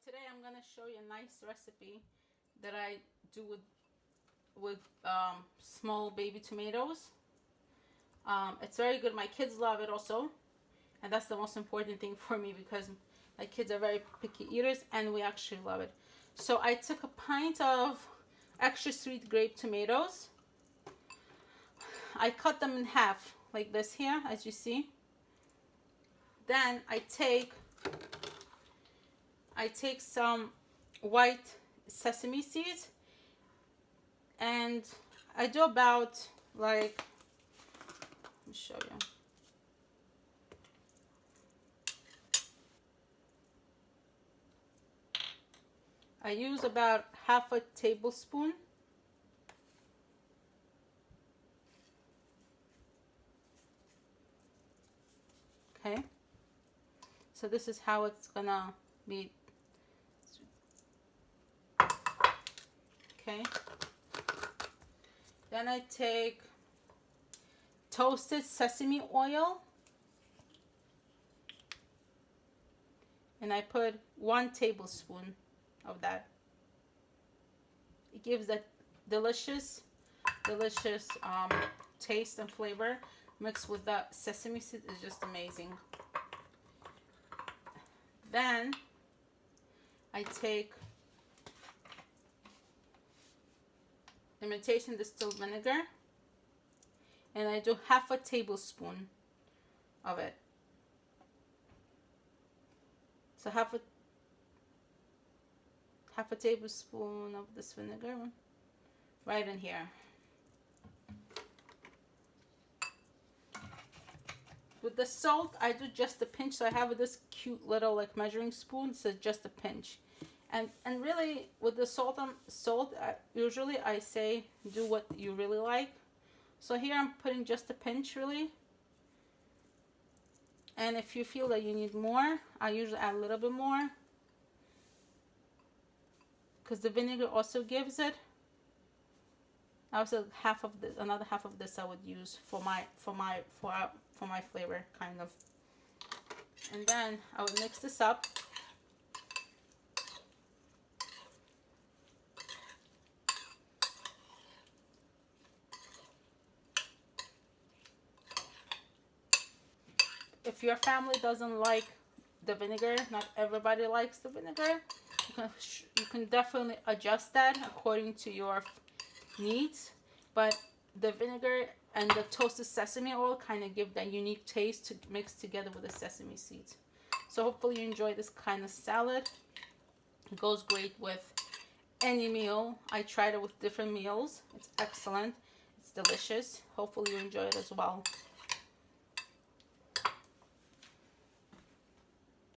today I'm gonna show you a nice recipe that I do with small baby tomatoes. It's very good. My kids love it also, and that's the most important thing for me because my kids are very picky eaters and we actually love it. So I took a pint of extra sweet grape tomatoes. I cut them in half like this here, as you see. Then I take some white sesame seeds, and I do about, like, let me show you. I use about half a tablespoon. Okay, so this is how it's gonna be. Okay, then I take toasted sesame oil and I put 1 tablespoon of that. It gives that delicious taste and flavor mixed with the sesame seed. Is just amazing. Then I take imitation distilled vinegar and I do half a tablespoon of it. So half a tablespoon of this vinegar right in here. With the salt, I do just a pinch. So I have this cute little like measuring spoon. So just a pinch. And really, with the salt, usually I say do what you really like. So here I'm putting just a pinch, really. And if you feel that you need more, I usually add a little bit more, because the vinegar also gives it. Also, another half of this I would use for my flavor, kind of. And then I would mix this up. If your family doesn't like the vinegar, not everybody likes the vinegar, you can definitely adjust that according to your needs. But the vinegar and the toasted sesame oil kind of give that unique taste to mix together with the sesame seeds. So hopefully you enjoy this kind of salad. It goes great with any meal. I tried it with different meals. It's excellent. It's delicious. Hopefully you enjoy it as well.